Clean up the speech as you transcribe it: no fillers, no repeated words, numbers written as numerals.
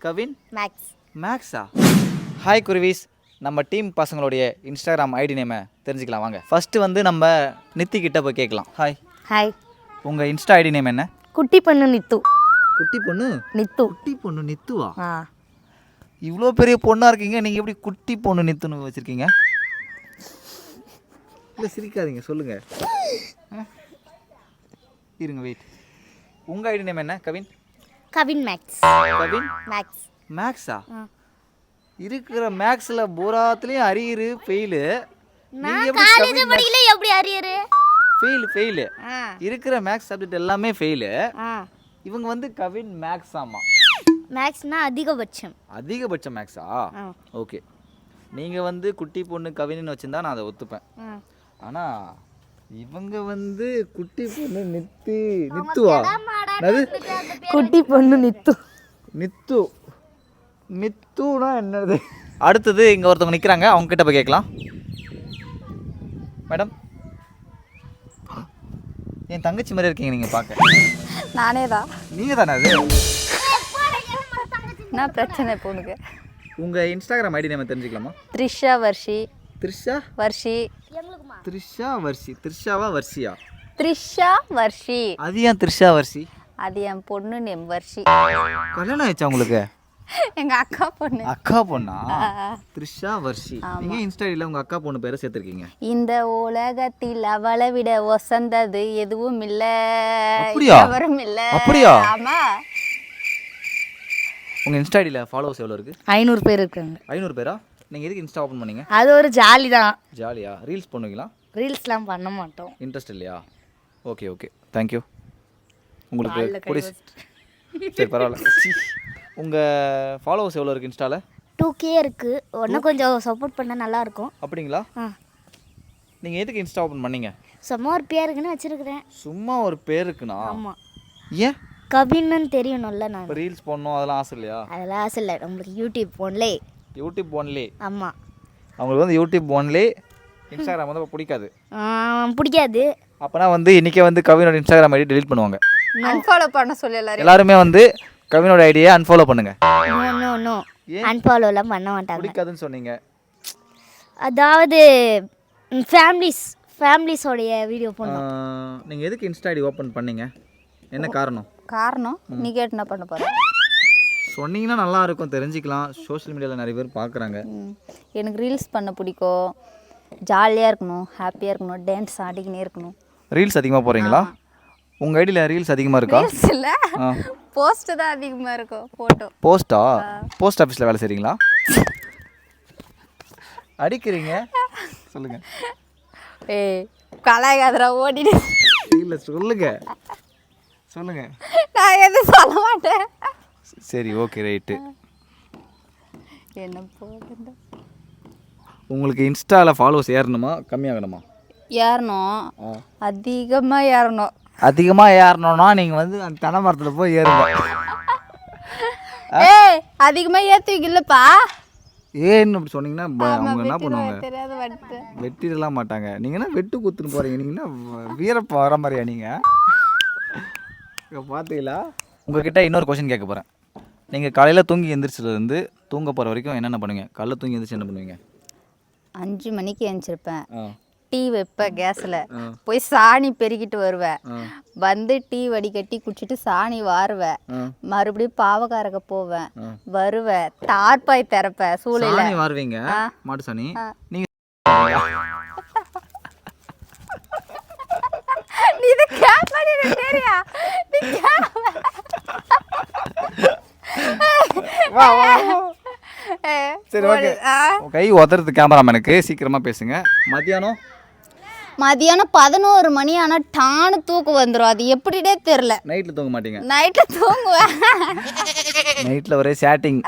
Kavin maths. மேக்ஸா? Hi குருவிஸ், நம்ம team பசங்களுடைய Instagram ID நேமை தெரிஞ்சுக்கலாம் வாங்க. ஃபஸ்ட்டு வந்து நம்ம நித்தி கிட்ட போய் கேட்கலாம். ஹாய். ஹாய். உங்கள் இன்ஸ்டா ஐடி நேம் என்ன? குட்டி பொண்ணு நித்து. குட்டி பொண்ணு நித்து. குட்டி பொண்ணு நித்துவா? இவ்வளோ பெரிய பொண்ணாக இருக்கீங்க, நீங்கள் எப்படி குட்டி பொண்ணு நித்துன்னு வச்சுருக்கீங்க? இல்லை சிரிக்காதீங்க, சொல்லுங்கள். இருங்க வெயிட். உங்கள் ஐடி நேம் என்ன? கவின். கவின் மேக்ஸ். கவின் மேக்ஸ். மேக்ஸா? இருக்கிற மேக்ஸில் பூராத்துலேயும் அரியரு ஃபெயிலு. நான் காலேஜ் படிக்கல, எப்படி அரியரு? ஃபெயிலு இருக்கிற மேக்ஸ் சப்ஜெக்ட் எல்லாமே ஃபெயிலு. இவங்க வந்து கவின் மேக்ஸ். ஆமாம், மேக்ஸ்னா அதிகபட்சம் மேக்ஸா? ஓகே. நீங்கள் வந்து குட்டி பொண்ணு கவின்னு வச்சுருந்தா நான் அதை ஒத்துப்பேன். ஆனால் இவங்க வந்து குட்டி பொண்ணு நித்துவா? அது குட்டி பொண்ணு நித்துனா என்னது? அடுத்தது இங்கே ஒருத்தவங்க நிற்கிறாங்க, அவங்க கிட்ட போய் கேட்கலாம். மேடம், என் தங்கச்சி மாதிரி இருக்கீங்க நீங்கள் பார்க்க. நானே தான். நீங்கள் தானே? அது என்ன பிரச்சனை பொண்ணுக்கு? உங்கள் இன்ஸ்டாகிராம் ஐடி நேம் தெரிஞ்சுக்கலாமா? த்ரிஷா வர்ஷி. த்ரிஷா வர்ஷி. த்ரிஷா வர்ஷி. த்ரிஷாவா வர்ஷியா? த்ரிஷா வர்ஷி. அது ஏன் த்ரிஷா வர்ஷி? அது என் பொண்ணு நேம் வர்ஷி. கல்யாணம் ஆயிடுச்சா உங்களுக்கு? எங்கள் அக்கா பொண்ணு. அக்கா பொண்ணா? த்ரிஷா வர்ஷி. நீங்கள் இன்ஸ்டா ஐடியில் உங்கள் அக்கா பொண்ணு பேரை சேர்த்துருக்கீங்க. இந்த உலகத்தில் அவளை விட ஒசந்தது எதுவும் இல்லை. அப்படியா? எவரும் இல்லை. அப்படியா? ஆமா. உங்கள் இன்ஸ்டா ஐடியில் ஃபாலோவர்ஸ் எவ்வளோ இருக்குது? 500 பேர் இருக்காங்க. 500 பேரா? நீங்கள் எதுக்கு இன்ஸ்டா ஓப்பன் பண்ணீங்க? அது ஒரு ஜாலி தான். ஜாலியா? ரீல்ஸ் பண்ணுவீங்களா? ரீல்ஸ்லாம் பண்ண மாட்டோம். இன்ட்ரெஸ்ட் இல்லையா? Okay okay, thank you. உங்களுக்கு சரி பரவாயில்ல. உங்கள் ஃபாலோவர்ஸ் எவ்வளோ இருக்குது இன்ஸ்டாவில்? 2K இருக்குது. ஒன்றும் கொஞ்சம் சப்போர்ட் பண்ணால் நல்லாயிருக்கும். அப்படிங்களா? நீங்கள் எதுக்கு இன்ஸ்டா ஓப்பன் பண்ணீங்க? சும்மா ஒரு பேருக்குன்னு வச்சுருக்கிறேன். சும்மா ஒரு பேருக்குண்ணா? ஆமாம். ஏன்? கவின்னு தெரியணும்ல. நான் இப்போ ரீல்ஸ் போடணும் அதெல்லாம் ஆசை இல்லையா? அதெல்லாம் ஆசை இல்லை. நம்மளுக்கு யூடியூப் ஒன்லே. YouTube only? ஆமாம். அவங்களுக்கு வந்து யூடியூப் ஒன்லே, இன்ஸ்டாகிராம் வந்து பிடிக்காது. பிடிக்காது. அப்போனா வந்து இன்றைக்கே வந்து கவினோட இன்ஸ்டாகிராம் ஐடி டெலிட் பண்ணுவாங்க. அன்ஃபாலோ பண்ண சொல்லி எல்லாருமே வந்து கவினோட ஐடியை அன்ஃபாலோ பண்ணுங்க. நோ அன்ஃபாலோலாம் பண்ண மாட்டாங்க. பிடிக்காதுன்னு சொன்னீங்க. அதாவது ஃபேமிலிஸோடைய வீடியோ போடணும். நீங்கள் எதுக்கு இன்ஸ்டா ஐடி ஓப்பன் பண்ணீங்க? என்ன காரணம்? நீ கேட்டு என்ன பண்ண போகிற? சொன்னீங்கன்னா நல்லா இருக்கும், தெரிஞ்சுக்கலாம். சோஷியல் மீடியாவில் நிறைய பேர் பார்க்குறாங்க. எனக்கு ரீல்ஸ் பண்ண பிடிக்கும். ஜாலியாக இருக்கணும், ஹாப்பியாக இருக்கணும், டான்ஸ் ஆடிக்கினே இருக்கணும். ரீல்ஸ் அதிகமாக போகிறீங்களா? உங்கள் ஐடியில் ரீல்ஸ் அதிகமாக இருக்கா? இல்லை, போஸ்ட் தான் அதிகமாக இருக்கும். போஸ்ட்டா? போஸ்ட் ஆஃபீஸில் வேலை செய்கிறீங்களா? அடிக்கிறீங்க, சொல்லுங்கள். கலாய்காதரா ஓடிடு. இல்லை சொல்லுங்கள். நான் எதுவும் சொல்ல மாட்டேன். சரி ஓகே ரைட்டு. என்ன போகுது? உங்களுக்கு இன்ஸ்டாவில் ஃபாலோவர்ஸ் ஏறணுமா கம்மியாகணுமா? ஏறணும். அதிகமாக ஏறணும்னா நீங்கள் வந்து அந்த தென்னை மரத்தில் போய் ஏறுங்க. அதிகமாக ஏற்றுவீங்க இல்லைப்பா? ஏன்னு அப்படி சொன்னீங்கன்னா அவங்க என்ன பண்ணுவாங்க? வெட்டிடலாம் மாட்டாங்க. நீங்கள் என்ன வெட்டு குத்துன்னு போகிறீங்க? நீங்கன்னா வீரப்ப வர மாதிரியா நீங்கள்? பார்த்தீங்களா? உங்ககிட்ட இன்னொரு கொஸ்டின் கேட்க போகிறேன். நீங்கள் காலையில் தூங்கி எந்திரிச்சதுலேருந்து தூங்க போகிற வரைக்கும் என்னென்ன பண்ணுவீங்க? காலையில் தூங்கி எந்திரிச்சு என்ன பண்ணுவீங்க? 5 மணிக்கு எழுந்திருப்பேன். டீ வைப்பேன் கேஸில். போய் சாணி பெருக்கிட்டு வருவேன். வந்து டீ வடிகட்டி குடிச்சிட்டு சாணி வாருவேன். மறுபடியும் பாவக்காரக்க போவேன். வருவேன். தார்பாய் திறப்பேன். சூளையில் வாருவீங்க மாட்டு சாணி. நீங்கள் சரி ஓகே. கை உதறது கேமராமேனுக்கு சீக்கிரமாக பேசுங்க. மதியானம் 11 மணி ஆனால் டானு தூக்கம் வந்துடும். அது எப்படின்னே தெரில. நைட்டில் தூங்க மாட்டீங்க? நைட்டில் தூங்குவேன். நைட்டில் ஒரே சேட்டிங்.